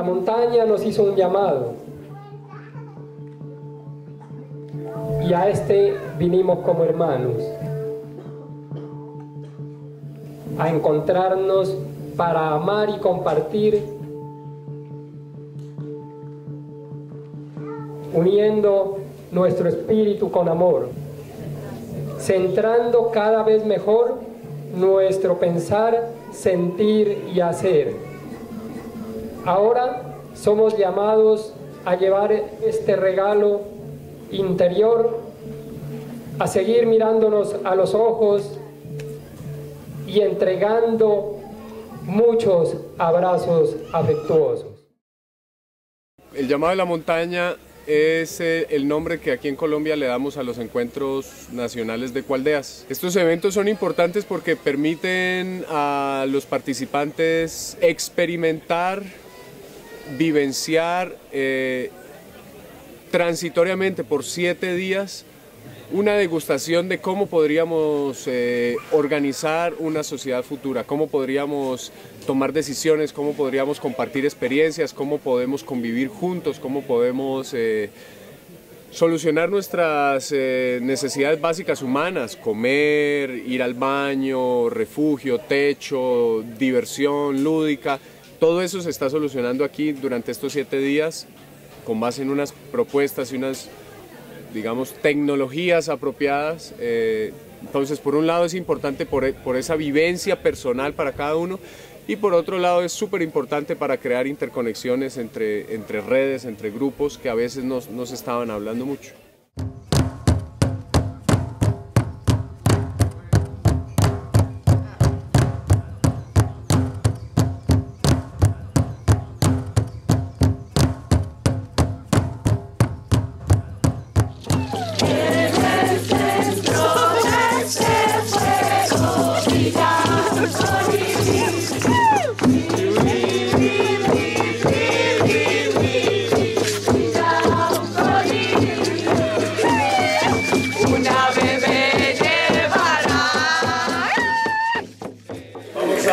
La montaña nos hizo un llamado y a este vinimos como hermanos, a encontrarnos para amar y compartir, uniendo nuestro espíritu con amor, centrando cada vez mejor nuestro pensar, sentir y hacer. Ahora somos llamados a llevar este regalo interior, a seguir mirándonos a los ojos y entregando muchos abrazos afectuosos. El llamado de la montaña es el nombre que aquí en Colombia le damos a los encuentros nacionales de ecoaldeas. Estos eventos son importantes porque permiten a los participantes experimentar, vivenciar transitoriamente por 7 días una degustación de cómo podríamos organizar una sociedad futura, cómo podríamos tomar decisiones, cómo podríamos compartir experiencias, cómo podemos convivir juntos, cómo podemos solucionar nuestras necesidades básicas humanas, comer, ir al baño, refugio, techo, diversión lúdica. Todo eso se está solucionando aquí durante estos 7 días con base en unas propuestas y unas, digamos, tecnologías apropiadas. Entonces, por un lado es importante por esa vivencia personal para cada uno, y por otro lado es súper importante para crear interconexiones entre redes, entre grupos que a veces no se estaban hablando mucho.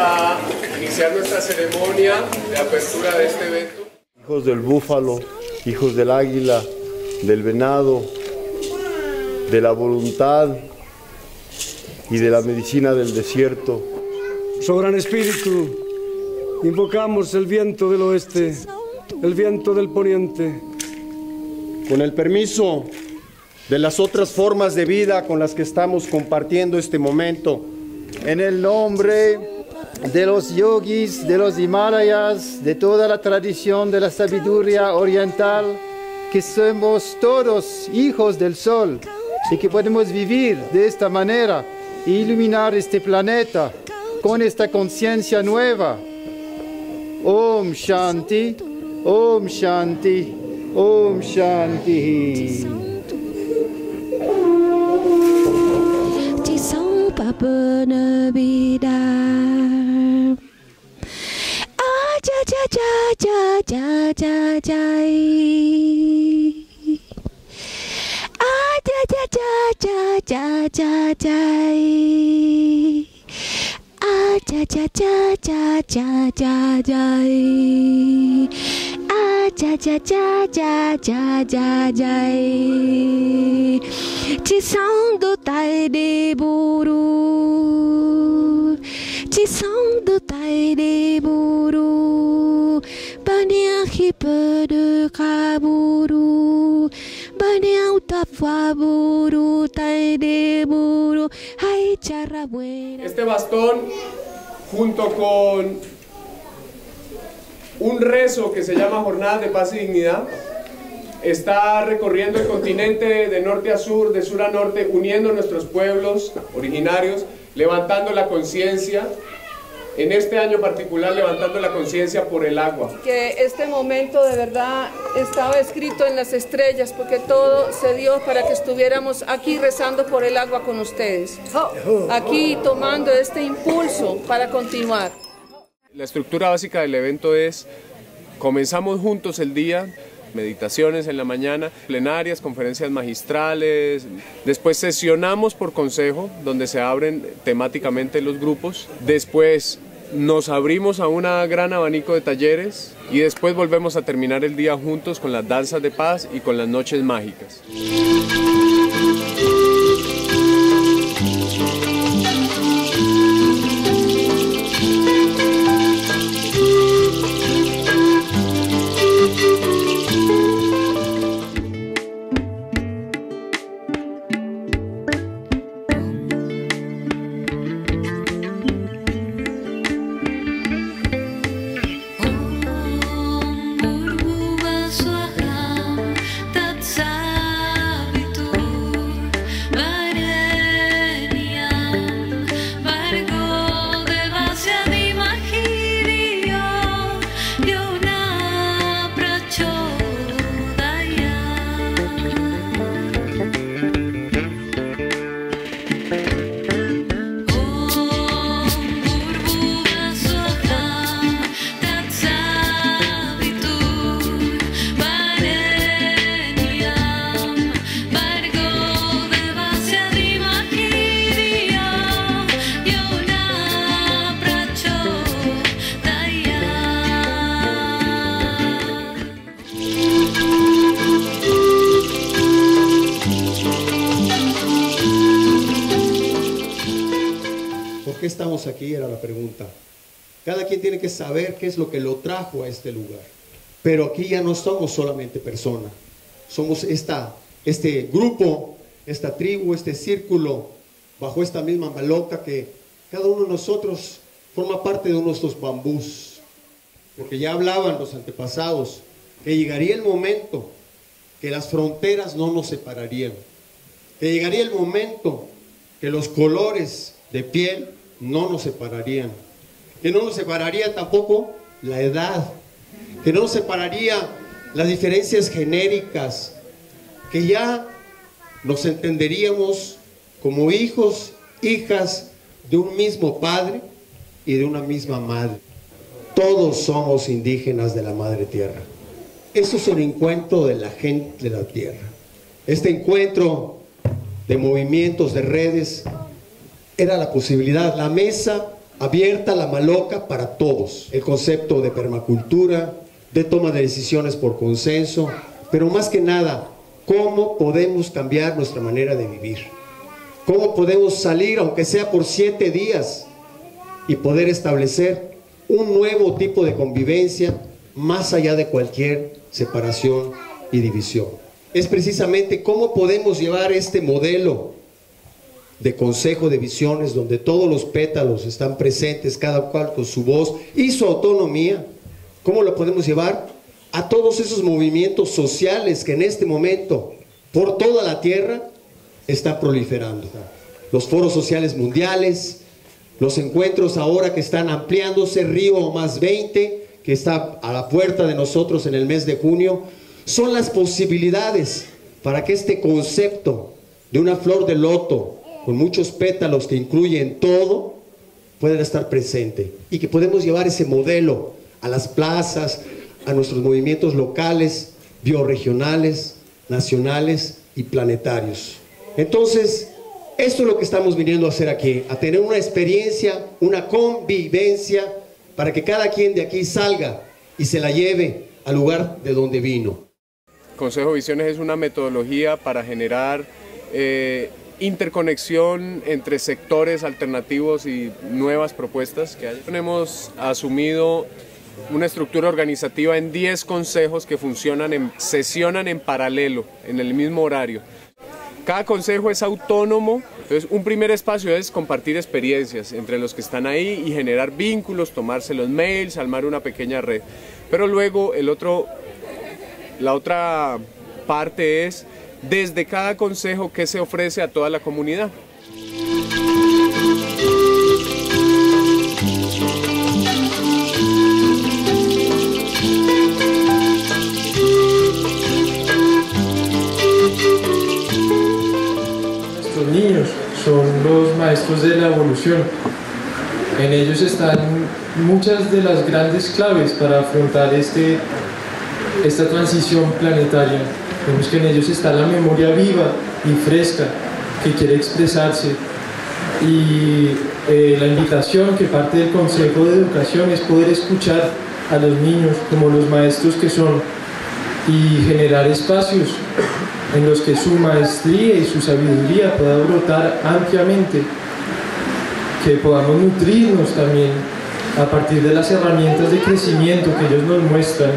A iniciar nuestra ceremonia de apertura de este evento. Hijos del búfalo, hijos del águila, del venado, de la voluntad y de la medicina del desierto. Soberano Espíritu, invocamos el viento del oeste, el viento del poniente. Con el permiso de las otras formas de vida con las que estamos compartiendo este momento, en el nombre de los yogis, de los Himalayas, de toda la tradición de la sabiduría oriental, que somos todos hijos del sol y que podemos vivir de esta manera e iluminar este planeta con esta conciencia nueva. Om Shanti, Om Shanti, Om Shanti. Chỉ sống đôi tay đi buru, chỉ sống đôi tay đi buru, banyak hiper de kaburu, banyak utapwa buru tay de buru, hay cara buena. Este bastón, junto con un rezo que se llama Jornadas de Paz y Dignidad, está recorriendo el continente de norte a sur, de sur a norte, uniendo nuestros pueblos originarios, levantando la conciencia, en este año particular levantando la conciencia por el agua. Que este momento de verdad estaba escrito en las estrellas, porque todo se dio para que estuviéramos aquí rezando por el agua con ustedes, aquí tomando este impulso para continuar. La estructura básica del evento es: comenzamos juntos el día, meditaciones en la mañana, plenarias, conferencias magistrales, después sesionamos por consejo, donde se abren temáticamente los grupos, después nos abrimos a un gran abanico de talleres y después volvemos a terminar el día juntos con las danzas de paz y con las noches mágicas. ¿Por qué estamos aquí? Era la pregunta. Cada quien tiene que saber qué es lo que lo trajo a este lugar. Pero aquí ya no somos solamente personas. Somos este grupo, esta tribu, este círculo, bajo esta misma maloca que cada uno de nosotros forma parte de uno de estos bambús. Porque ya hablaban los antepasados que llegaría el momento que las fronteras no nos separarían. Que llegaría el momento que los colores de piel no nos separarían, que no nos separaría tampoco la edad, que no nos separaría las diferencias genéricas, que ya nos entenderíamos como hijos, hijas de un mismo padre y de una misma madre. Todos somos indígenas de la madre tierra. Eso es un encuentro de la gente de la tierra. Este encuentro de movimientos, de redes, era la posibilidad, la mesa abierta, la maloca para todos. El concepto de permacultura, de toma de decisiones por consenso, pero más que nada, cómo podemos cambiar nuestra manera de vivir. Cómo podemos salir, aunque sea por 7 días, y poder establecer un nuevo tipo de convivencia más allá de cualquier separación y división. Es precisamente cómo podemos llevar este modelo de consejo de visiones donde todos los pétalos están presentes, cada cual con su voz y su autonomía. ¿Cómo lo podemos llevar a todos esos movimientos sociales que en este momento por toda la tierra están proliferando? Los foros sociales mundiales, los encuentros ahora que están ampliándose, Río +20, que está a la puerta de nosotros en el mes de junio, son las posibilidades para que este concepto de una flor de loto con muchos pétalos que incluyen todo, pueden estar presente y que podemos llevar ese modelo a las plazas, a nuestros movimientos locales, bioregionales, nacionales y planetarios. Entonces, esto es lo que estamos viniendo a hacer aquí, a tener una experiencia, una convivencia, para que cada quien de aquí salga y se la lleve al lugar de donde vino. Consejo Visiones es una metodología para generar interconexión entre sectores alternativos y nuevas propuestas que hay. Hemos asumido una estructura organizativa en 10 consejos que sesionan en paralelo, en el mismo horario. Cada consejo es autónomo, entonces un primer espacio es compartir experiencias entre los que están ahí y generar vínculos, tomarse los mails, armar una pequeña red. Pero luego la otra parte es desde cada consejo que se ofrece a toda la comunidad. Estos niños son los maestros de la evolución. En ellos están muchas de las grandes claves para afrontar esta transición planetaria. Vemos que en ellos está la memoria viva y fresca que quiere expresarse Y la invitación que parte del Consejo de Educación es poder escuchar a los niños como los maestros que son y generar espacios en los que su maestría y su sabiduría pueda brotar ampliamente, que podamos nutrirnos también a partir de las herramientas de crecimiento que ellos nos muestran.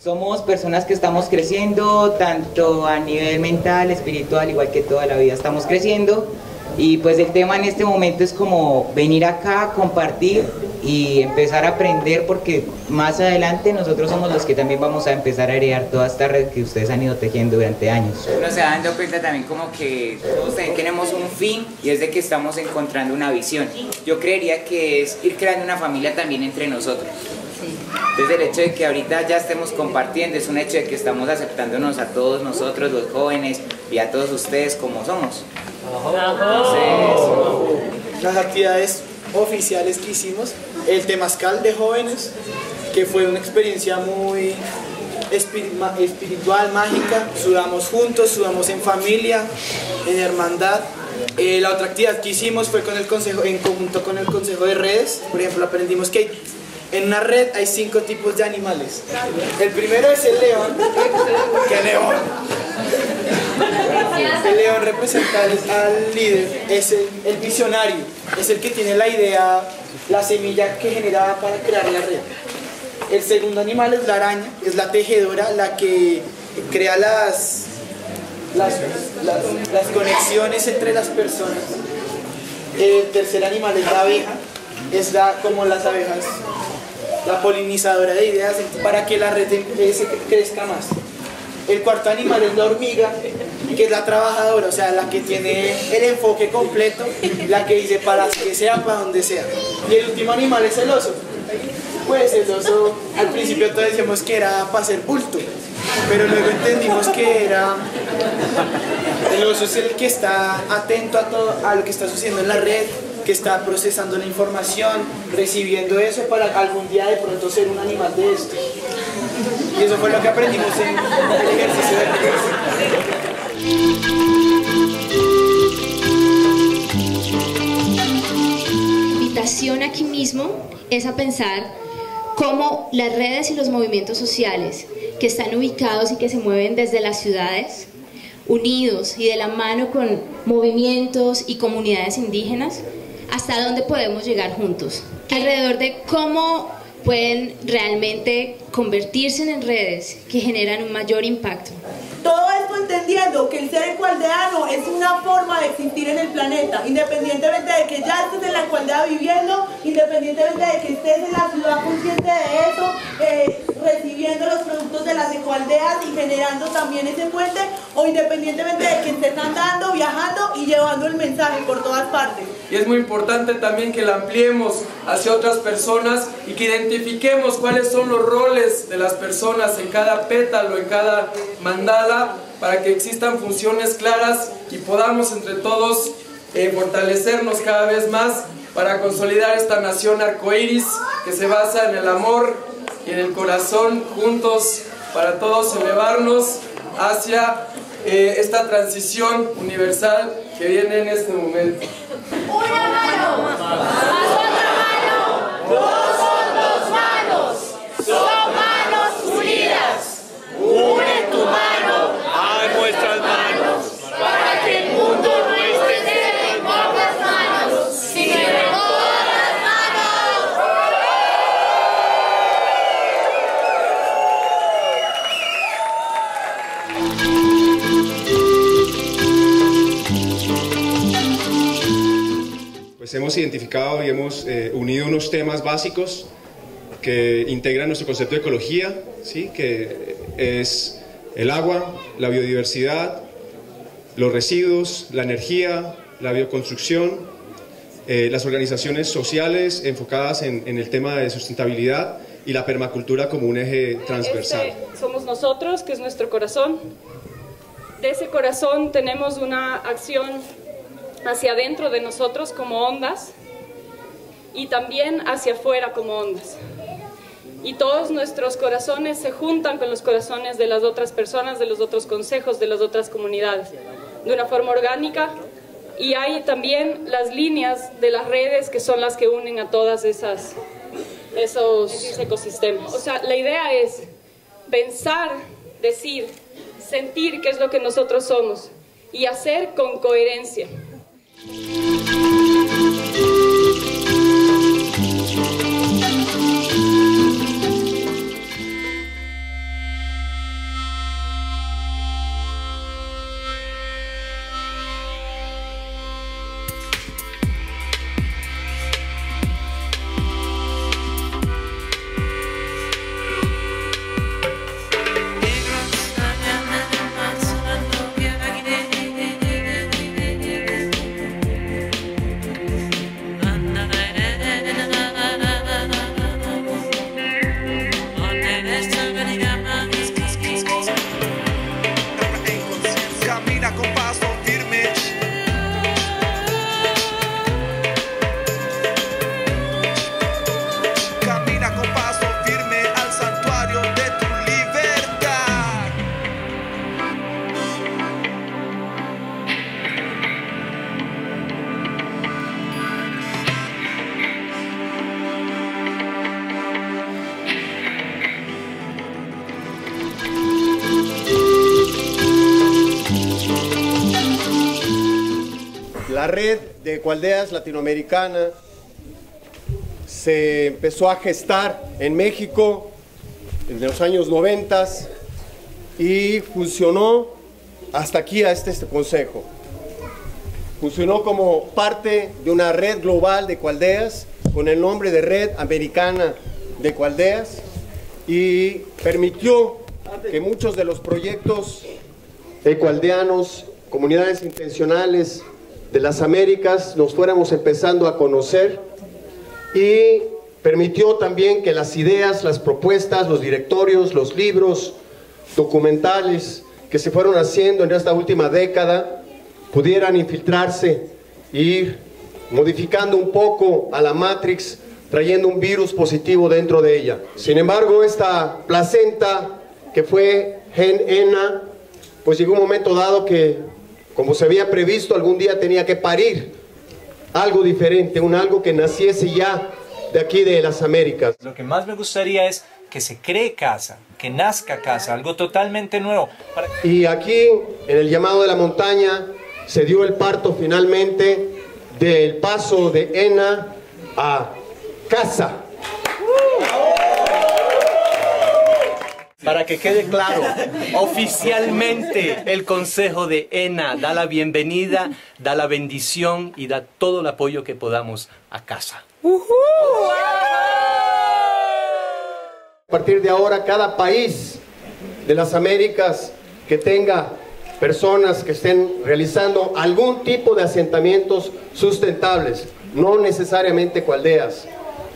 Somos personas que estamos creciendo, tanto a nivel mental, espiritual, igual que toda la vida estamos creciendo. Y pues el tema en este momento es como venir acá, compartir y empezar a aprender, porque más adelante nosotros somos los que también vamos a empezar a heredar toda esta red que ustedes han ido tejiendo durante años. Uno se va dando cuenta también como que todos tenemos un fin, y es de que estamos encontrando una visión. Yo creería que es ir creando una familia también entre nosotros. Entonces el hecho de que ahorita ya estemos compartiendo es un hecho de que estamos aceptándonos a todos nosotros, los jóvenes, y a todos ustedes como somos. Entonces, las actividades oficiales que hicimos, el temazcal de jóvenes, que fue una experiencia muy espiritual, mágica. Sudamos juntos, sudamos en familia, en hermandad. La otra actividad que hicimos fue con el consejo, en conjunto con el consejo de redes. Por ejemplo, aprendimos que en una red hay 5 tipos de animales. El primero es el león. ¿Qué león? El león representa al líder, es el visionario, es el que tiene la idea, la semilla que genera para crear la red. El segundo animal es la araña, es la tejedora, la que crea las conexiones entre las personas. El tercer animal es la abeja, es como las abejas, la polinizadora de ideas para que la red crezca más. El cuarto animal es la hormiga, que es la trabajadora, o sea, la que tiene el enfoque completo, la que dice para que sea, para donde sea. Y el último animal es el oso. Pues el oso, al principio todos decíamos que era para hacer bulto, pero luego entendimos que era... El oso es el que está atento a todo, a lo que está sucediendo en la red, que está procesando la información, recibiendo eso para algún día de pronto ser un animal de esto. Y eso fue lo que aprendimos en el ejercicio de La invitación aquí mismo es a pensar cómo las redes y los movimientos sociales que están ubicados y que se mueven desde las ciudades, unidos y de la mano con movimientos y comunidades indígenas, hasta dónde podemos llegar juntos, alrededor de cómo pueden realmente convertirse en redes que generan un mayor impacto. Todo esto entendiendo que el ser ecualdeano es una forma de existir en el planeta, independientemente de que ya estés en la ecualdea viviendo, independientemente de que estés en la ciudad consciente de eso, recibiendo los productos de las ecualdeas y generando también ese puente, o independientemente de que estés andando, viajando y llevando el mensaje por todas partes. Y es muy importante también que la ampliemos hacia otras personas y que identifiquemos cuáles son los roles de las personas en cada pétalo, en cada mandala, para que existan funciones claras y podamos entre todos fortalecernos cada vez más para consolidar esta nación arcoíris que se basa en el amor y en el corazón, juntos para todos elevarnos hacia esta transición universal que viene en este momento. ¡Una mano! ¡Más otra mano! ¡No son dos manos! ¡Son manos unidas! ¡Une tu mano! pues hemos identificado y hemos unido unos temas básicos que integran nuestro concepto de ecología, ¿sí? Que es el agua, la biodiversidad, los residuos, la energía, la bioconstrucción, las organizaciones sociales enfocadas en el tema de sustentabilidad y la permacultura como un eje transversal. Somos nosotros, que es nuestro corazón. De ese corazón tenemos una acción hacia adentro de nosotros como ondas y también hacia afuera como ondas. Y todos nuestros corazones se juntan con los corazones de las otras personas, de los otros consejos, de las otras comunidades, de una forma orgánica. Y hay también las líneas de las redes que son las que unen a todas esos ecosistemas. O sea, la idea es pensar, decir, sentir qué es lo que nosotros somos y hacer con coherencia. La red de ecoaldeas latinoamericana se empezó a gestar en México en los años 90 y funcionó hasta aquí, a este consejo. Funcionó como parte de una red global de ecoaldeas con el nombre de Red Americana de Ecoaldeas y permitió que muchos de los proyectos ecoaldeanos, comunidades intencionales de las Américas, nos fuéramos empezando a conocer, y permitió también que las ideas, las propuestas, los directorios, los libros, documentales que se fueron haciendo en esta última década pudieran infiltrarse e ir modificando un poco a la Matrix, trayendo un virus positivo dentro de ella. Sin embargo, esta placenta que fue Gen ENA, pues llegó un momento dado que, como se había previsto, algún día tenía que parir algo diferente, algo que naciese ya de aquí de las Américas. Lo que más me gustaría es que se cree casa, que nazca casa, algo totalmente nuevo. Y aquí, en el llamado de la montaña, se dio el parto finalmente del paso de ENA a casa. Para que quede claro, oficialmente el Consejo de ENA da la bienvenida, da la bendición y da todo el apoyo que podamos a casa. A partir de ahora, cada país de las Américas que tenga personas que estén realizando algún tipo de asentamientos sustentables, no necesariamente ecoaldeas,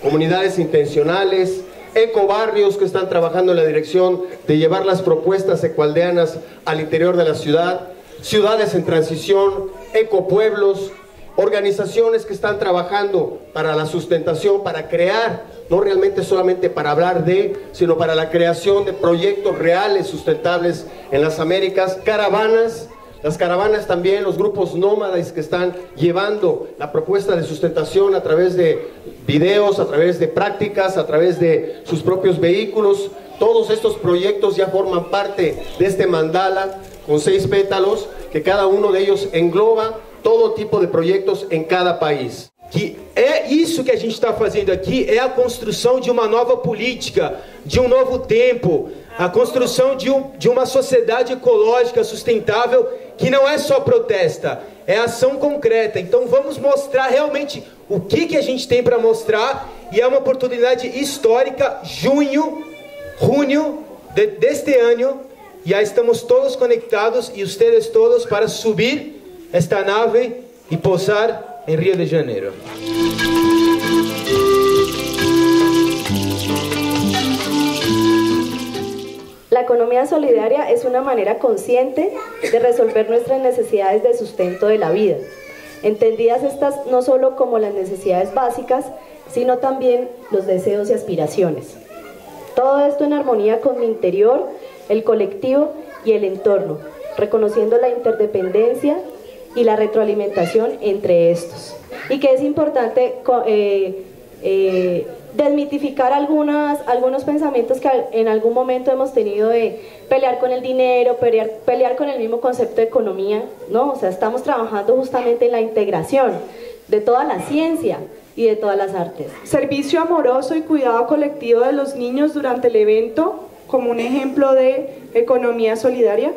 comunidades intencionales, ecobarrios que están trabajando en la dirección de llevar las propuestas ecoaldeanas al interior de la ciudad, ciudades en transición, ecopueblos, organizaciones que están trabajando para la sustentación, para crear, no realmente solamente para hablar de, sino para la creación de proyectos reales sustentables en las Américas, caravanas. Las caravanas también, los grupos nómadas que están llevando la propuesta de sustentación a través de videos, a través de prácticas, a través de sus propios vehículos. Todos estos proyectos ya forman parte de este mandala con 6 pétalos, que cada uno de ellos engloba todo tipo de proyectos en cada país. Que é isso que a gente está fazendo aqui, é a construção de uma nova política, de novo tempo, a construção de uma sociedade ecológica sustentável que não é só protesta, é ação concreta. Então vamos mostrar realmente o que a gente tem para mostrar, e é uma oportunidade histórica. Junho deste ano, já estamos todos conectados e vocês todos para subir esta nave e pousar em Rio de Janeiro. La economía solidaria es una manera consciente de resolver nuestras necesidades de sustento de la vida, entendidas estas no solo como las necesidades básicas, sino también los deseos y aspiraciones. Todo esto en armonía con mi interior, el colectivo y el entorno, reconociendo la interdependencia y la retroalimentación entre estos. Y que es importante desmitificar algunos pensamientos que en algún momento hemos tenido de pelear con el dinero, pelear con el mismo concepto de economía, ¿no? O sea, estamos trabajando justamente en la integración de toda la ciencia y de todas las artes. Servicio amoroso y cuidado colectivo de los niños durante el evento, como un ejemplo de economía solidaria.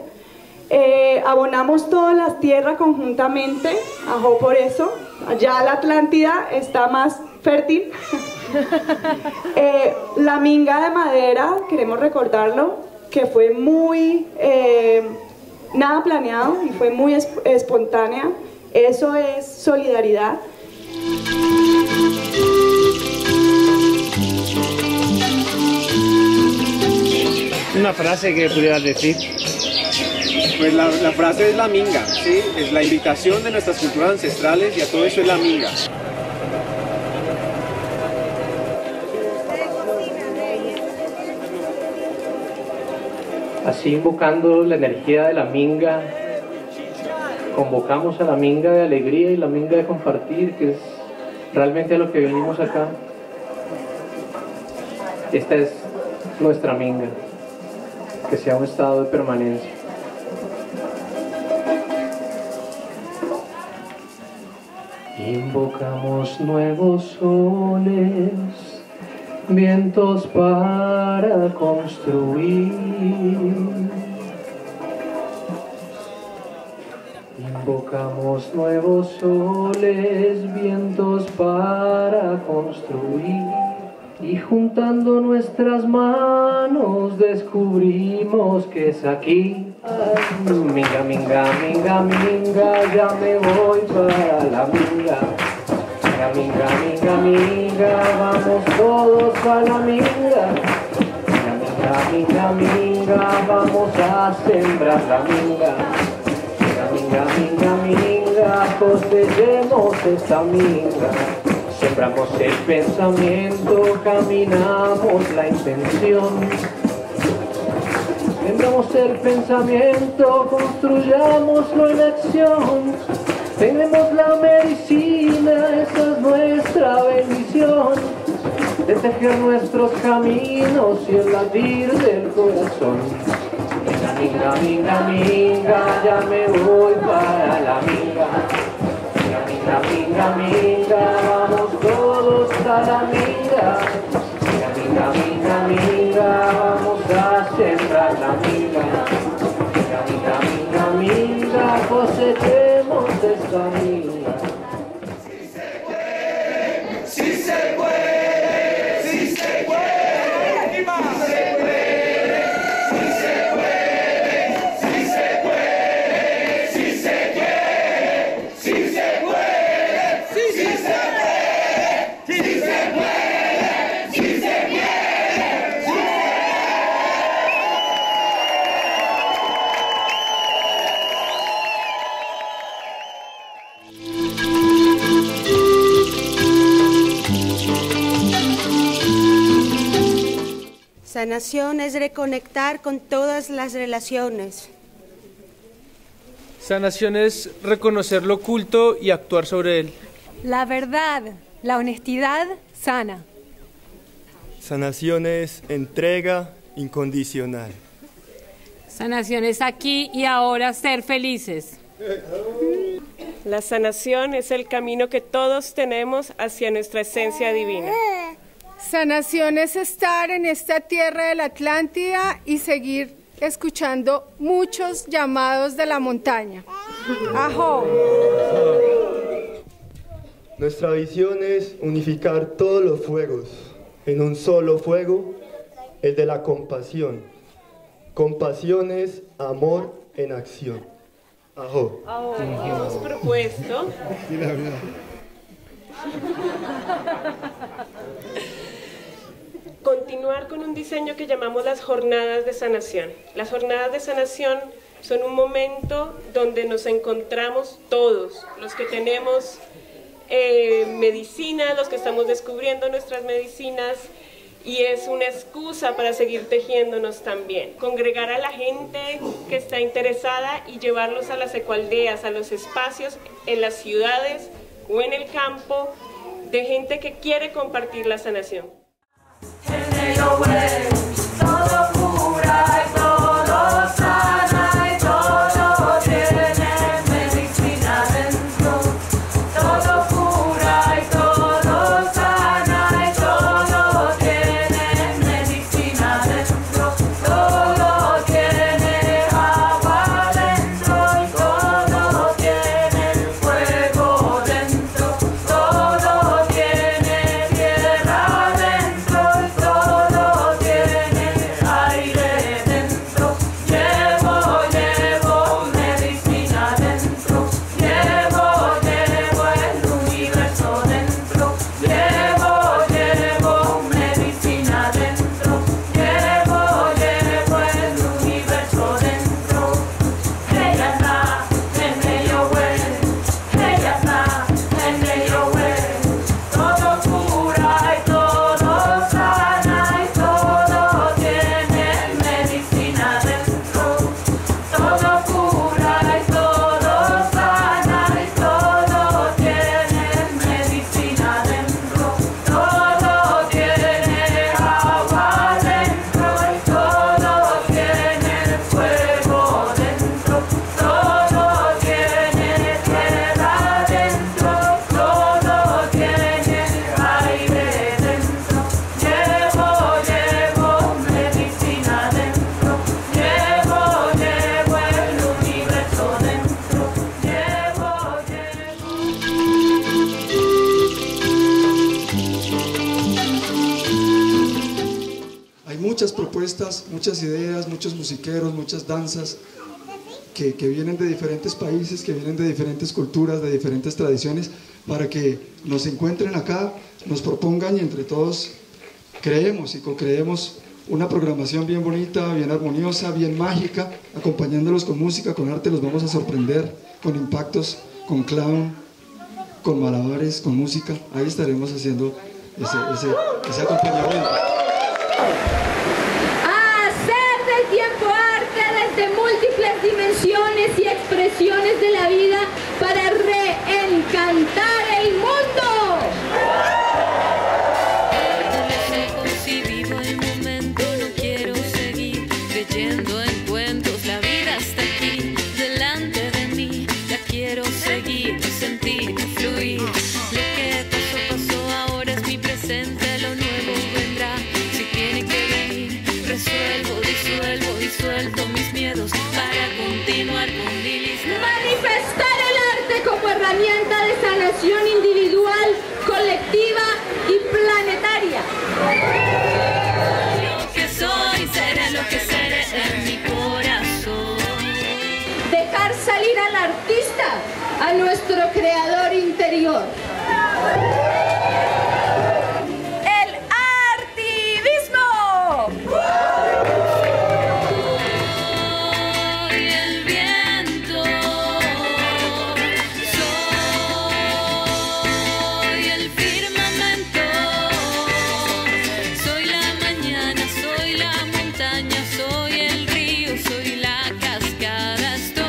Abonamos todas las tierras conjuntamente, ajo por eso, ya la Atlántida está más fértil. La minga de madera, queremos recordarlo, que fue muy nada planeado y fue muy espontánea. Eso es solidaridad. Una frase que pudieras decir. Pues la frase es la minga, ¿sí? Es la invitación de nuestras culturas ancestrales y a todo eso es la minga. Así, invocando la energía de la minga, convocamos a la minga de alegría y la minga de compartir, que es realmente a lo que venimos acá. Esta es nuestra minga, que sea un estado de permanencia. Invocamos nuevos soles, vientos para construir. Invocamos nuevos soles, vientos para construir. Y juntando nuestras manos descubrimos que es aquí. Minga, minga, minga, minga, ya me voy para la minga. Minga, minga, minga, vamos todos a la minga. Minga, minga, minga, vamos a sembrar la minga. Minga, minga, minga, cosechemos esta minga. Sembramos el pensamiento, caminamos la intención. Sembramos el pensamiento, construyámoslo en acción. Tenemos la medicina, esa es nuestra bendición, de tejer nuestros caminos y el latir del corazón. Minga, minga, minga, ya me voy para la minga. Minga, minga, minga, vamos todos a la minga. Minga, minga, minga, vamos a sembrar la minga. Minga, minga, minga, cosechemos esta minga. Si se puede, si se puede. Sanación es reconectar con todas las relaciones. Sanación es reconocer lo oculto y actuar sobre él. La verdad, la honestidad sana. Sanación es entrega incondicional. Sanación es aquí y ahora ser felices. La sanación es el camino que todos tenemos hacia nuestra esencia divina. Sanación es estar en esta tierra de la Atlántida y seguir escuchando muchos llamados de la montaña. ¡Ajo! Nuestra visión es unificar todos los fuegos en un solo fuego, el de la compasión. Compasión es amor en acción. ¡Ajo! Hemos propuesto continuar con un diseño que llamamos las jornadas de sanación. Las jornadas de sanación son un momento donde nos encontramos todos, los que tenemos medicina, los que estamos descubriendo nuestras medicinas, y es una excusa para seguir tejiéndonos también. Congregar a la gente que está interesada y llevarlos a las ecoaldeas, a los espacios en las ciudades o en el campo de gente que quiere compartir la sanación. Todo cura y todo sana y todo tiene medicina dentro. Todo cura y todo sana y todo tiene medicina dentro. Todo tiene agua dentro y todo tiene fuego dentro. Todo tiene tierra dentro y todo tiene aire dentro. Llevo medicina dentro. Llevo el universo dentro. Llevo medicina dentro. Llevo el universo dentro. Ella está en ello, ella está en ello, todo cura y todo sana y todo tiene medicina dentro. Todo cura y todo sana y todo tiene medicina dentro. Todo tiene agua dentro y todo tiene fuego dentro. Todo tiene tierra dentro. Todo tiene aire dentro. Llevo medicina dentro. Llevo el universo dentro. Hay muchas propuestas, muchas ideas, muchos musiqueros, muchas danzas que vienen de diferentes países, que vienen de diferentes culturas, de diferentes tradiciones, para que nos encuentren acá, nos propongan y entre todos creemos y co-creemos una programación bien bonita, bien armoniosa, bien mágica, acompañándolos con música, con arte. Los vamos a sorprender con impactos, con clown, con malabares, con música. Ahí estaremos haciendo ese acompañamiento. Hacer del tiempo arte desde múltiples dimensiones y expresiones de la vida para reencantar el mundo. Si vivo el momento, no quiero seguir creyendo en cuentos. La vida está aquí, delante de mí. La quiero seguir, sentir, fluir. Lo que pasó, ahora es mi presente. Lo nuevo vendrá, si tiene que venir. Resuelvo, disuelvo mis miedos para continuar con mi lista. Manifestar el arte como herramienta de sanación individual, colectiva y planetaria. Lo que soy, seré lo que seré en mi corazón. Dejar salir al artista, a nuestro creador interior. ¡El artivismo! Soy el viento, soy el firmamento, soy la mañana, soy la montaña, soy el río, soy la cascada, estoy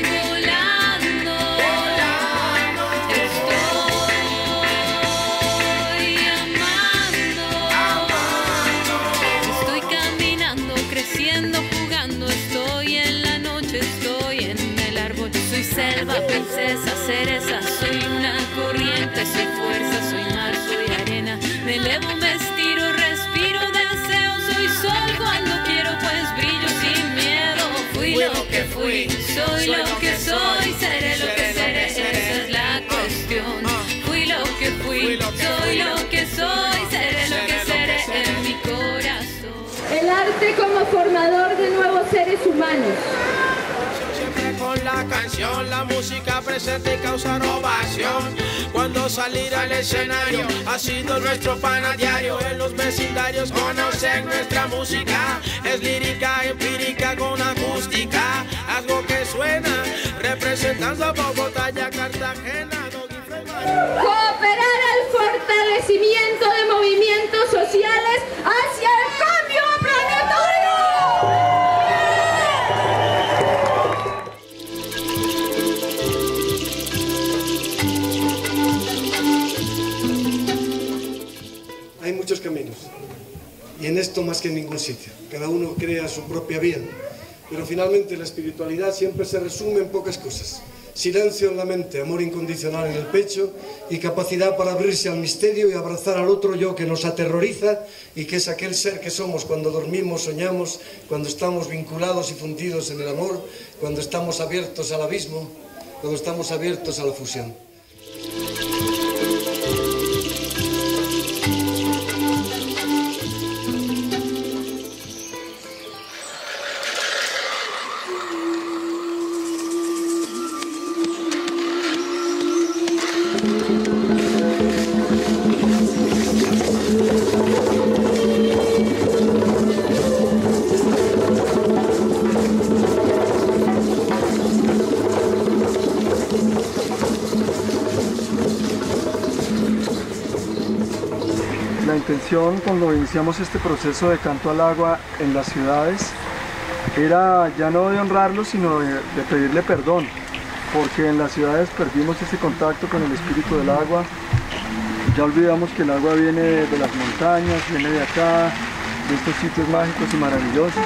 volando, estoy amando, estoy caminando, creciendo, jugando, estoy en la noche, estoy en el árbol, soy selva, princesa, cereza, soy una corriente, soy fuerza, soy mar, soy arena, me elevo, me estiro, respiro, deseo, soy sol, Soy lo que soy, seré lo que seré, esa es la cuestión. Fui lo que fui, soy lo que soy, seré lo que seré en mi corazón. El arte como formador de nuevos seres humanos. Siempre con la canción, la música presente causa ovación. Cuando salir al escenario ha sido nuestro pan a diario. En los vecindarios conocen nuestra música. Es lírica, empírica con acústica. Algo que suena representando a Bogotá y a Cartagena. Cooperar al fortalecimiento de movimientos sociales hacia el cambio planetario. Hay muchos caminos, y en esto más que en ningún sitio. Cada uno crea su propia vía, pero finalmente la espiritualidad siempre se resume en pocas cosas. Silencio en la mente, amor incondicional en el pecho y capacidad para abrirse al misterio y abrazar al otro yo que nos aterroriza y que es aquel ser que somos cuando dormimos, soñamos, cuando estamos vinculados y fundidos en el amor, cuando estamos abiertos al abismo, cuando estamos abiertos a la fusión. La intención cuando iniciamos este proceso de canto al agua en las ciudades era ya no de honrarlo, sino de pedirle perdón, porque en las ciudades perdimos ese contacto con el espíritu del agua. Ya olvidamos que el agua viene de las montañas, viene de acá, de estos sitios mágicos y maravillosos.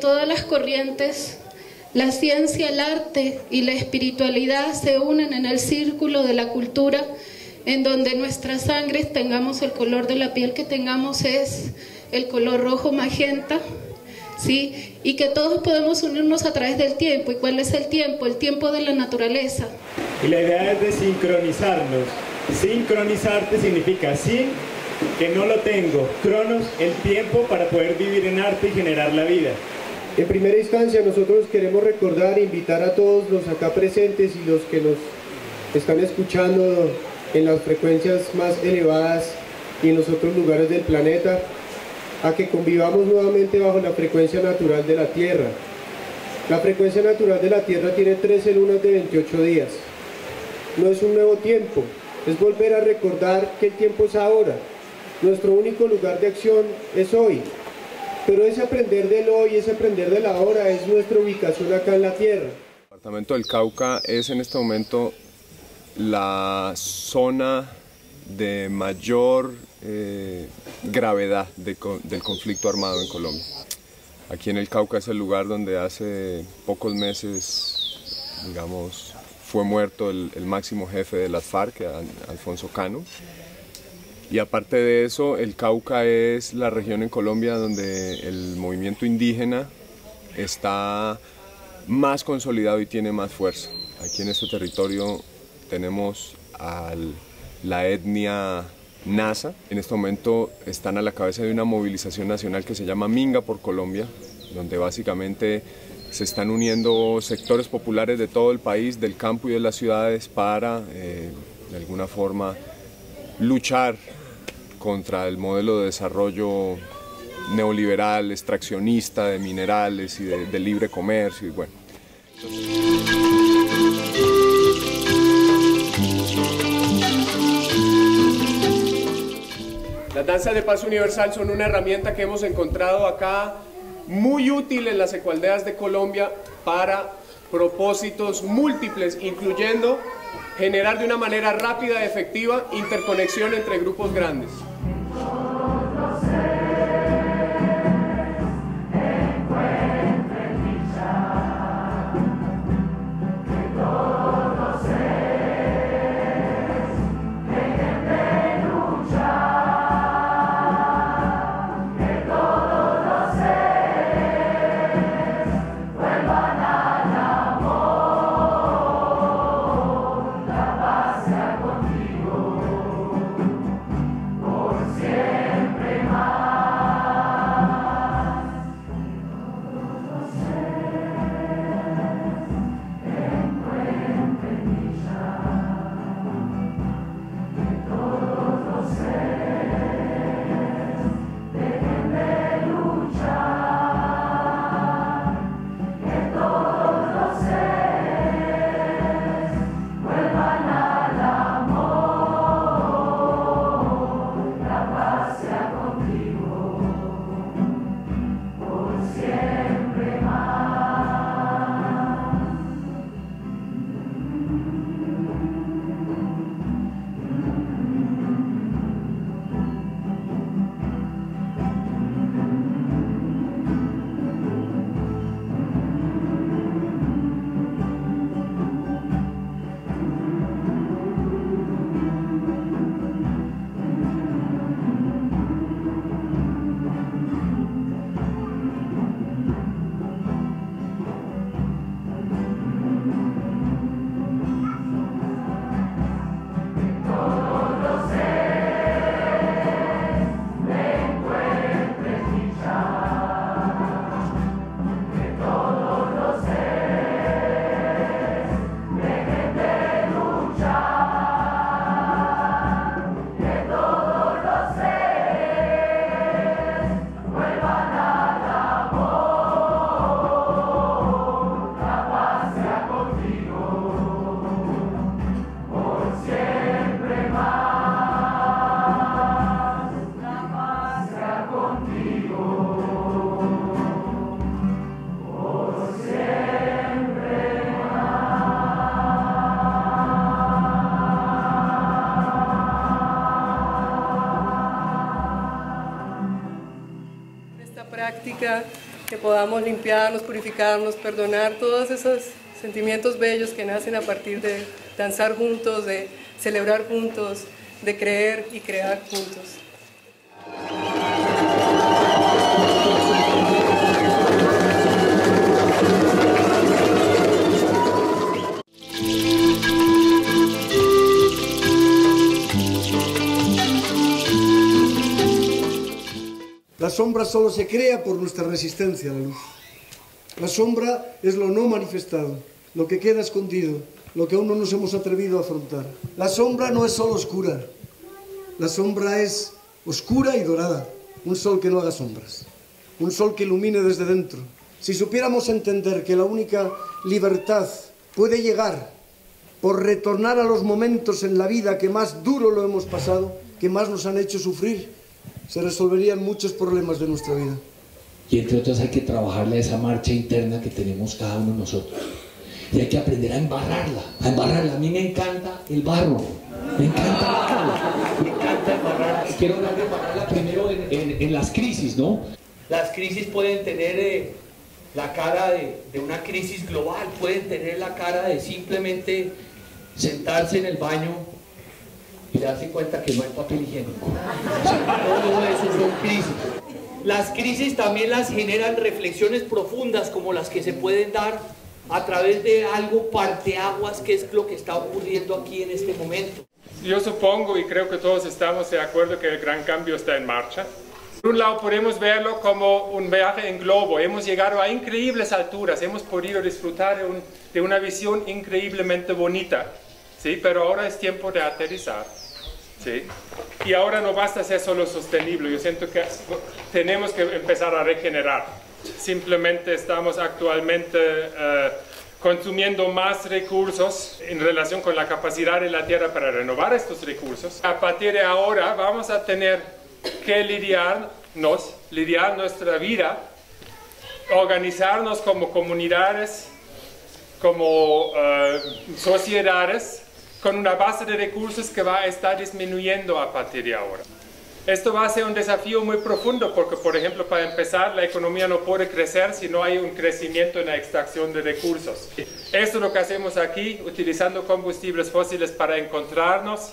Todas las corrientes, la ciencia, el arte y la espiritualidad se unen en el círculo de la cultura, en donde nuestra sangre, tengamos el color de la piel que tengamos, es el color rojo magenta, ¿sí? Y que todos podemos unirnos a través del tiempo. ¿Y cuál es el tiempo? El tiempo de la naturaleza. Y la idea es de sincronizarnos. Sincronizarte significa sin, que no lo tengo, cronos, el tiempo para poder vivir en arte y generar la vida. En primera instancia nosotros queremos recordar e invitar a todos los acá presentes y los que nos están escuchando en las frecuencias más elevadas y en los otros lugares del planeta, a que convivamos nuevamente bajo la frecuencia natural de la Tierra. La frecuencia natural de la Tierra tiene 13 lunas de 28 días. No es un nuevo tiempo, es volver a recordar que el tiempo es ahora. Nuestro único lugar de acción es hoy. Pero ese aprender del hoy, ese aprender del ahora es nuestra ubicación acá en la Tierra. El departamento del Cauca es en este momento la zona de mayor gravedad del conflicto armado en Colombia. Aquí en el Cauca es el lugar donde hace pocos meses, digamos, fue muerto el máximo jefe de las FARC, Alfonso Cano. Y aparte de eso, el Cauca es la región en Colombia donde el movimiento indígena está más consolidado y tiene más fuerza. Aquí en este territorio tenemos a la etnia Nasa. En este momento están a la cabeza de una movilización nacional que se llama Minga por Colombia, donde básicamente se están uniendo sectores populares de todo el país, del campo y de las ciudades, para de alguna forma luchar contra el modelo de desarrollo neoliberal, extraccionista de minerales y de libre comercio y bueno. Las danzas de paz universal son una herramienta que hemos encontrado acá muy útil en las ecoaldeas de Colombia para propósitos múltiples, incluyendo generar de una manera rápida y efectiva interconexión entre grupos grandes. Que podamos limpiarnos, purificarnos, perdonar todos esos sentimientos bellos que nacen a partir de danzar juntos, de celebrar juntos, de creer y crear juntos. La sombra solo se crea por nuestra resistencia a la luz. La sombra es lo no manifestado, lo que queda escondido, lo que aún no nos hemos atrevido a afrontar. La sombra no es solo oscura, la sombra es oscura y dorada, un sol que no haga sombras, un sol que ilumine desde dentro. Si supiéramos entender que la única libertad puede llegar por retornar a los momentos en la vida que más duro lo hemos pasado, que más nos han hecho sufrir, se resolverían muchos problemas de nuestra vida. Y entre otras hay que trabajarle a esa marcha interna que tenemos cada uno de nosotros. Y hay que aprender a embarrarla, a embarrarla. A mí me encanta el barro, me encanta embarrarla. Quiero hablar de embarrarla primero en las crisis, ¿no? Las crisis pueden tener la cara de una crisis global, pueden tener la cara de simplemente sentarse en el baño y darse cuenta que no hay papel higiénico. Todo eso son crisis. Las crisis también las generan reflexiones profundas como las que se pueden dar a través de algo parteaguas, que es lo que está ocurriendo aquí en este momento. Yo supongo y creo que todos estamos de acuerdo que el gran cambio está en marcha. Por un lado podemos verlo como un viaje en globo, hemos llegado a increíbles alturas, hemos podido disfrutar de una visión increíblemente bonita, ¿sí? Pero ahora es tiempo de aterrizar, ¿sí? Y ahora no basta ser solo sostenible, yo siento que tenemos que empezar a regenerar. Simplemente estamos actualmente consumiendo más recursos en relación con la capacidad de la Tierra para renovar estos recursos. A partir de ahora vamos a tener que lidiar nuestra vida, organizarnos como comunidades, como sociedades, con una base de recursos que va a estar disminuyendo a partir de ahora. Esto va a ser un desafío muy profundo porque, por ejemplo, para empezar, la economía no puede crecer si no hay un crecimiento en la extracción de recursos. Esto es lo que hacemos aquí, utilizando combustibles fósiles para encontrarnos,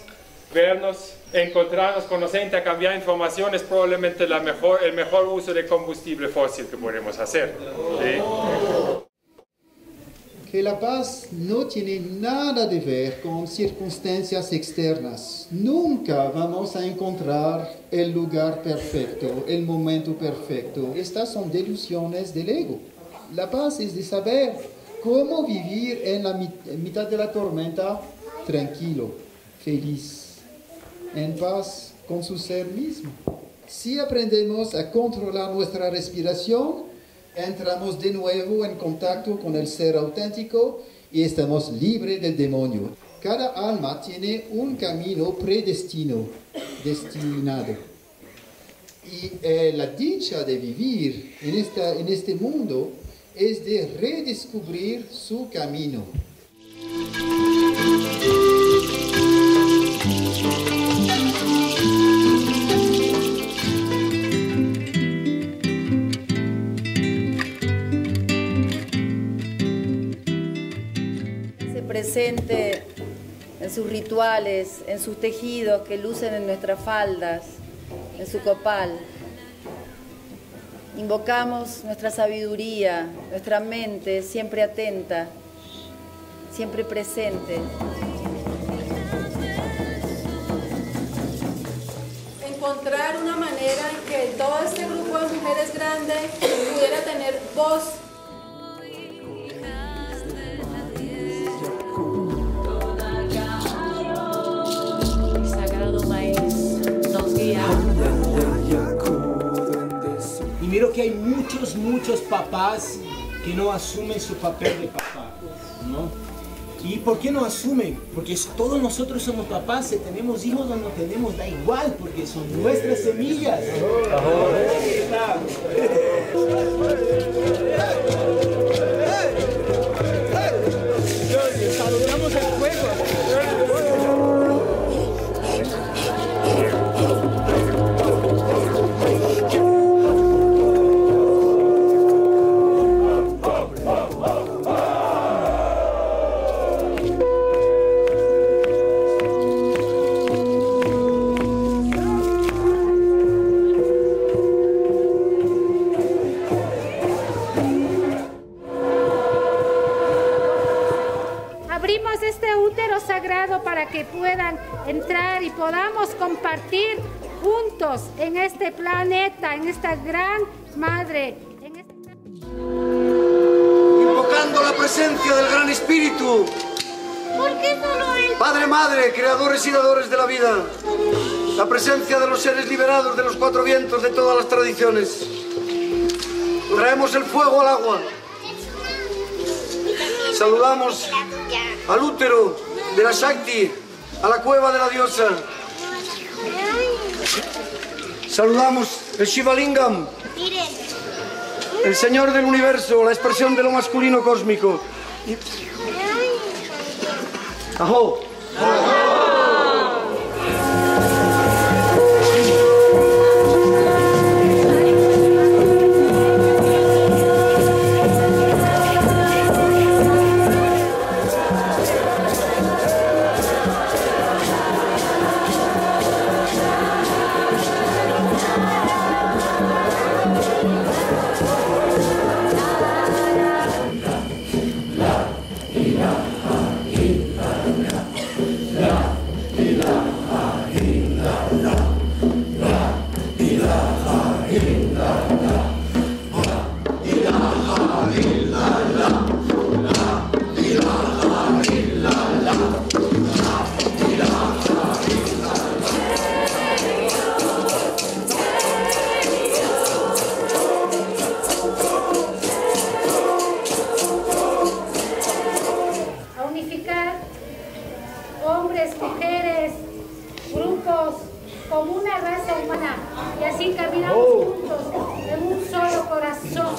vernos, encontrarnos, conocer, intercambiar información es probablemente el mejor uso de combustible fósil que podemos hacer. ¿Sí? Que la paz no tiene nada que ver con circunstancias externas. Nunca vamos a encontrar el lugar perfecto, el momento perfecto. Estas son delusiones del ego. La paz es de saber cómo vivir en la mitad de la tormenta tranquilo, feliz, en paz con su ser mismo. Si aprendemos a controlar nuestra respiración, entramos de nuevo en contacto con el ser auténtico y estamos libres del demonio. Cada alma tiene un camino destinado. Y la dicha de vivir en este mundo es de redescubrir su camino. Presente en sus rituales, en sus tejidos que lucen en nuestras faldas, en su copal. Invocamos nuestra sabiduría, nuestra mente siempre atenta, siempre presente. Encontrar una manera en que todo este grupo de mujeres grandes pudiera tener voz. Y miro que hay muchos papás que no asumen su papel de papá, ¿no? ¿Y por qué no asumen? Porque todos nosotros somos papás, si tenemos hijos o no tenemos, da igual, porque son nuestras semillas. Saludamos al fuego. Abrimos este útero sagrado para que puedan entrar y podamos compartir juntos en este planeta, en esta gran madre. Invocando la presencia del Gran Espíritu. ¿Por qué solo él? Padre, Madre, creadores y dadores de la vida. La presencia de los seres liberados de los cuatro vientos de todas las tradiciones. Traemos el fuego al agua. Saludamos al útero de la Shakti, a la cueva de la diosa. Saludamos el Shiva Lingam, el Señor del Universo, la expresión de lo masculino cósmico. ¡Ajo! mujeres, grupos, como una raza humana, y así caminamos juntos en un solo corazón.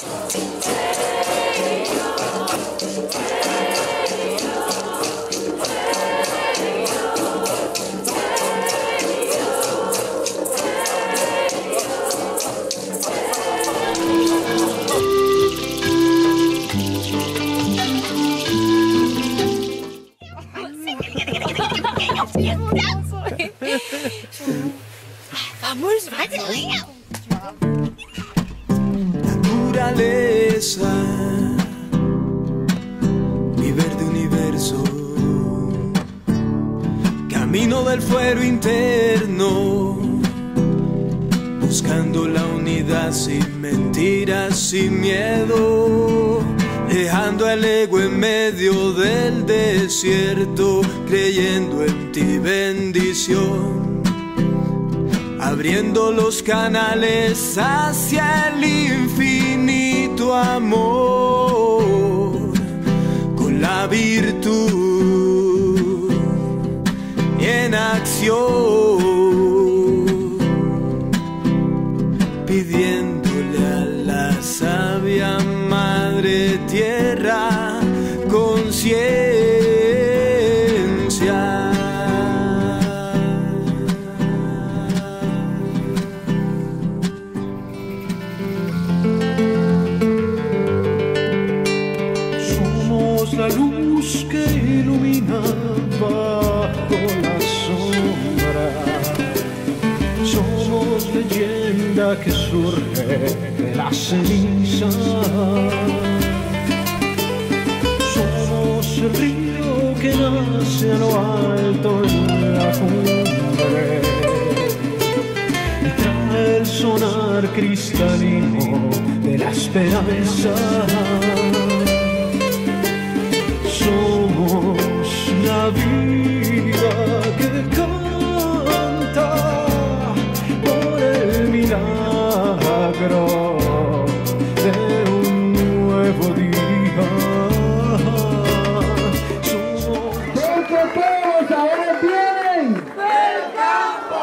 Vamos, vaya. Naturaleza, mi verde universo, camino del fuero interno, buscando la unidad sin mentiras, sin miedo, dejando el ego en medio del desierto, creyendo en ti, bendición, abriendo los canales hacia el infinito amor, con la virtud y en acción, pidiéndole a la sabia Madre Tierra conciencia. La luz que ilumina bajo la sombra, somos leyenda que surge de la ceniza, somos el río que nace a lo alto en la cumbre y trae el sonar cristalino de la esperanza. Somos la vida que canta por el milagro de un nuevo día. Somos todos ahora vienen del campo.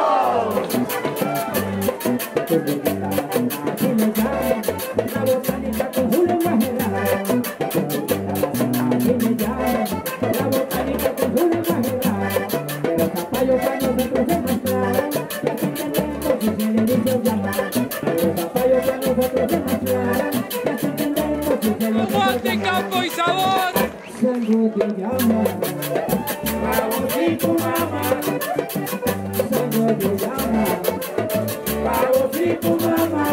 ¡Monte, campo y sabor! Sangre te llama, babosito mamá. Sangre te llama, babosito mamá.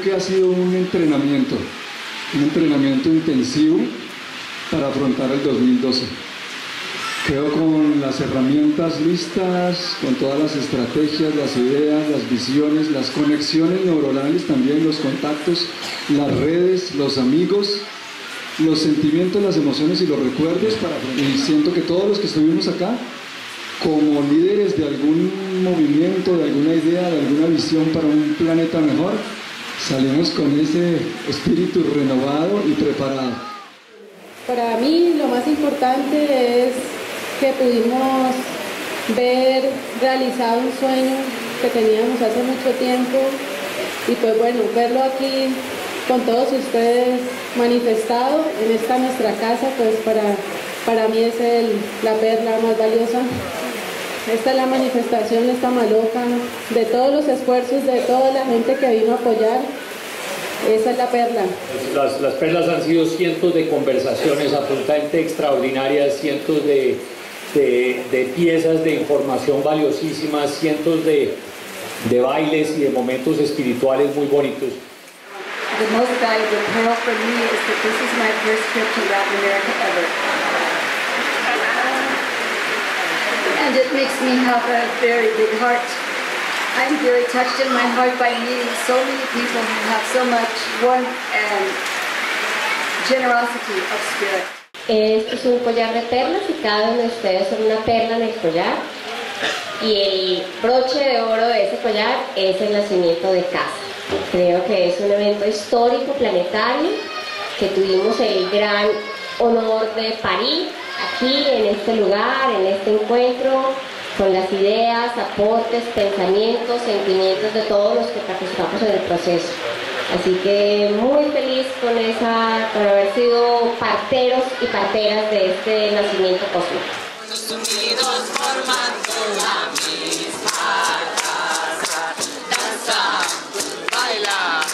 Ha sido un entrenamiento intensivo para afrontar el 2012. Creo con las herramientas listas, con todas las estrategias, las ideas, las visiones, las conexiones neuronales también, los contactos, las redes, los amigos, los sentimientos, las emociones y los recuerdos y siento que todos los que estuvimos acá, como líderes de algún movimiento, de alguna idea, de alguna visión para un planeta mejor, salimos con ese espíritu renovado y preparado. Para mí lo más importante es que pudimos ver realizado un sueño que teníamos hace mucho tiempo y pues bueno, verlo aquí con todos ustedes manifestado en esta nuestra casa, pues para mí es la perla más valiosa. Esta es la manifestación, esta maloca, de todos los esfuerzos de toda la gente que vino a apoyar. Esa es la perla. Las perlas han sido cientos de conversaciones absolutamente extraordinarias, cientos de piezas de información valiosísimas, cientos de de bailes y de momentos espirituales muy bonitos. The most valuable pearl for me is that this is my first trip to Latin America ever. And it makes me have a very big heart. I'm very touched in my heart by meeting so many people who have so much warmth and generosity of spirit. Este es un collar de perlas y cada uno de ustedes son una perla en el collar. Y el broche de oro de ese collar es el nacimiento de casa. Creo que es un evento histórico, planetario, que tuvimos el gran honor de parir aquí, en este lugar, en este encuentro, con las ideas, aportes, pensamientos, sentimientos de todos los que participamos en el proceso. Así que muy feliz con haber sido parteros y parteras de este nacimiento cósmico. Unidos formando la misma casa, danza, baila,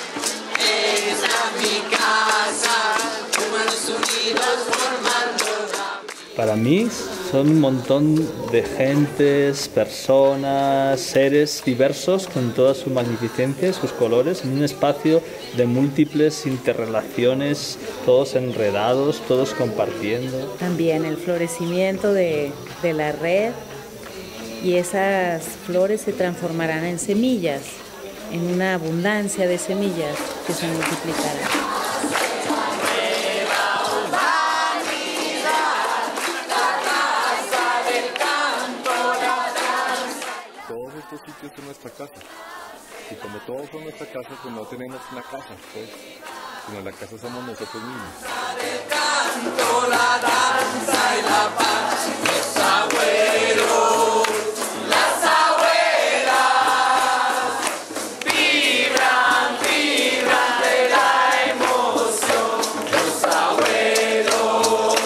esa es mi casa, humanos unidos formando la... Para mí son un montón de gentes, personas, seres diversos con toda su magnificencia y sus colores en un espacio de múltiples interrelaciones, todos enredados, todos compartiendo. También el florecimiento de la red, y esas flores se transformarán en semillas, en una abundancia de semillas que se multiplicarán. Sitios de nuestra casa, y como todos son nuestra casa, pues no tenemos una casa, pues, sino la casa somos nosotros mismos. El canto, la danza y la paz, los abuelos, las abuelas, vibran, vibran de la emoción, los abuelos,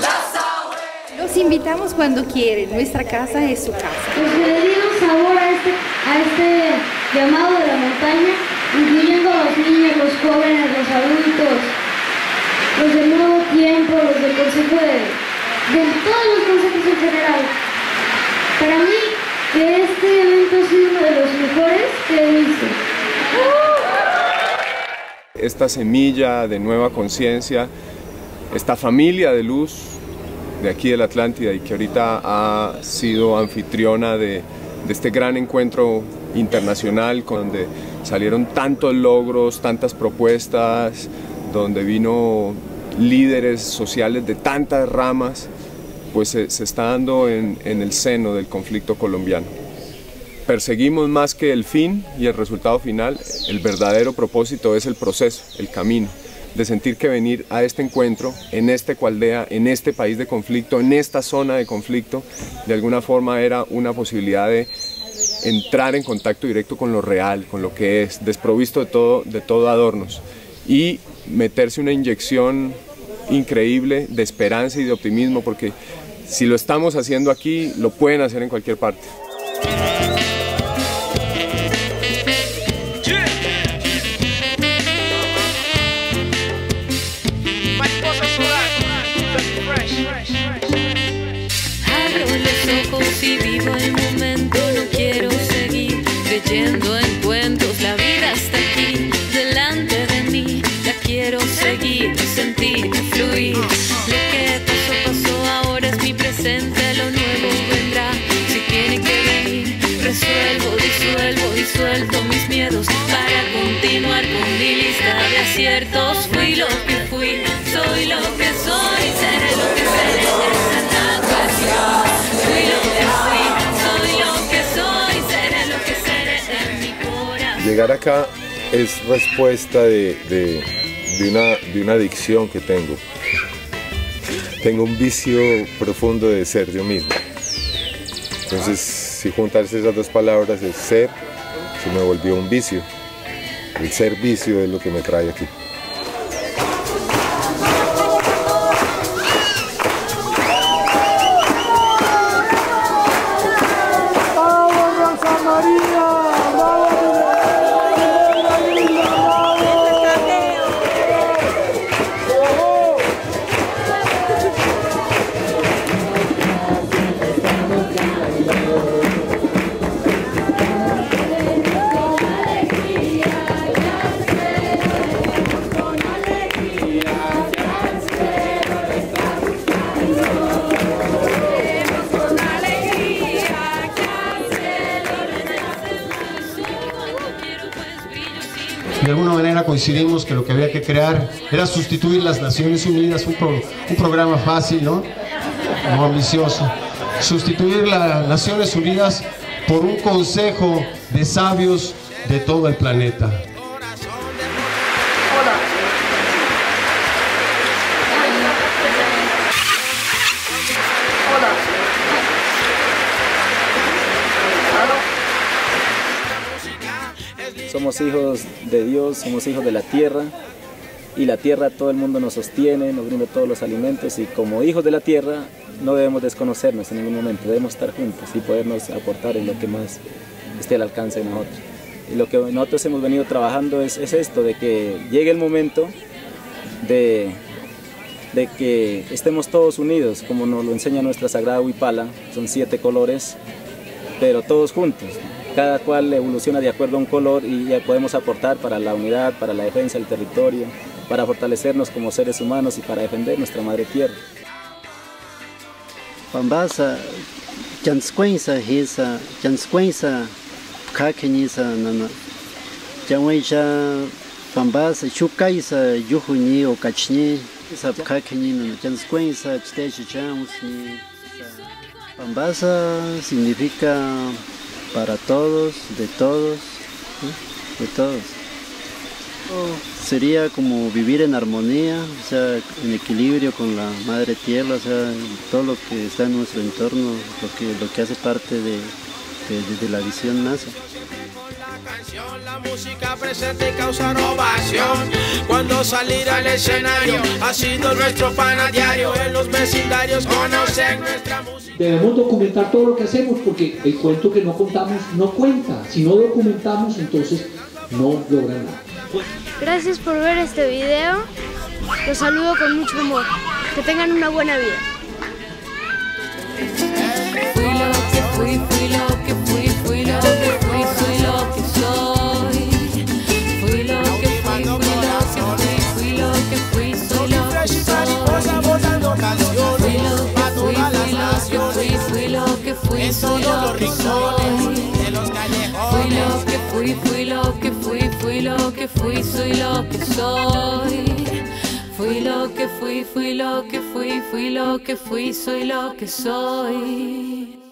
las abuelas. Los invitamos cuando quieren, nuestra casa es su casa. Pues que le dieron sabor a este llamado de la montaña, incluyendo a los niños, los jóvenes, los adultos, los del nuevo tiempo, los del consejo de todos los consejos en general. Para mí, que este evento ha sido uno de los mejores que he visto. Esta semilla de nueva conciencia, esta familia de luz de aquí de la Atlántida, y que ahorita ha sido anfitriona de este gran encuentro internacional, donde salieron tantos logros, tantas propuestas, donde vino líderes sociales de tantas ramas, pues se está dando en el seno del conflicto colombiano. Perseguimos más que el fin y el resultado final, el verdadero propósito es el proceso, el camino, de sentir que venir a este encuentro, en esta ecoaldea, en este país de conflicto, en esta zona de conflicto, de alguna forma era una posibilidad de entrar en contacto directo con lo real, con lo que es, desprovisto de todo adornos, y meterse una inyección increíble de esperanza y de optimismo, porque si lo estamos haciendo aquí, lo pueden hacer en cualquier parte. Y vivo el momento, no quiero seguir creyendo en cuentos, la vida está aquí, delante de mí, la quiero seguir, sentir, fluir, lo que pasó, ahora es mi presente, lo nuevo vendrá, si tiene que venir, resuelvo, disuelto mis miedos, para continuar con mi lista de aciertos, fui lo que fui, soy lo que soy, seré lo que seré, esa es la ocasión. Fui lo que fui, soy lo que soy, seré lo que seré en mi corazón. Llegar acá es respuesta de una adicción que tengo. Tengo un vicio profundo de ser yo mismo. Entonces, si juntarse esas dos palabras, el ser, se me volvió un vicio. El ser vicio es lo que me trae aquí. de alguna manera coincidimos que lo que había que crear era sustituir las Naciones Unidas, un programa fácil, ¿no? No ambicioso. Sustituir las Naciones Unidas por un consejo de sabios de todo el planeta. Somos hijos de Dios, somos hijos de la tierra, y la tierra todo el mundo nos sostiene, nos brinda todos los alimentos, y como hijos de la tierra no debemos desconocernos en ningún momento, debemos estar juntos y podernos aportar en lo que más esté al alcance de nosotros. Y lo que nosotros hemos venido trabajando es esto, de que llegue el momento de que estemos todos unidos, como nos lo enseña nuestra Sagrada Huipala, son 7 colores, pero todos juntos. Cada cual evoluciona de acuerdo a un color y ya podemos aportar para la unidad, para la defensa del territorio, para fortalecernos como seres humanos y para defender nuestra madre tierra. Pambasa, chanscuenza, hisa, chanscuenza, kakenisa, nana. Janweja, pambasa, chukaisa, yuhuni o kachni, esa kakeni, nana. Chanscuenza, chitechi chamusni. Pambasa significa para todos, de todos, ¿sí? De todos. Sería como vivir en armonía, o sea, en equilibrio con la madre tierra, o sea, todo lo que está en nuestro entorno, lo que hace parte de la visión NASA. La música presente causa ovación. Cuando salir al escenario ha sido nuestro pan a diario. En los vecindarios conocen nuestra música. Debemos documentar todo lo que hacemos porque el cuento que no contamos no cuenta. Si no documentamos, entonces no logran nada. Gracias por ver este video. Los saludo con mucho amor. Que tengan una buena vida. Fui lo que fui, fui lo que fui, fui lo que fui, soy lo que soy. Fui lo que fui, fui lo que fui, fui lo que fui, soy lo que soy. Fui lo que fui, fui lo que soy. Fui lo que fui, fui lo que fui, fui lo que fui, soy lo que soy. Fui lo que fui, fui lo que fui, fui lo que fui, soy lo que soy.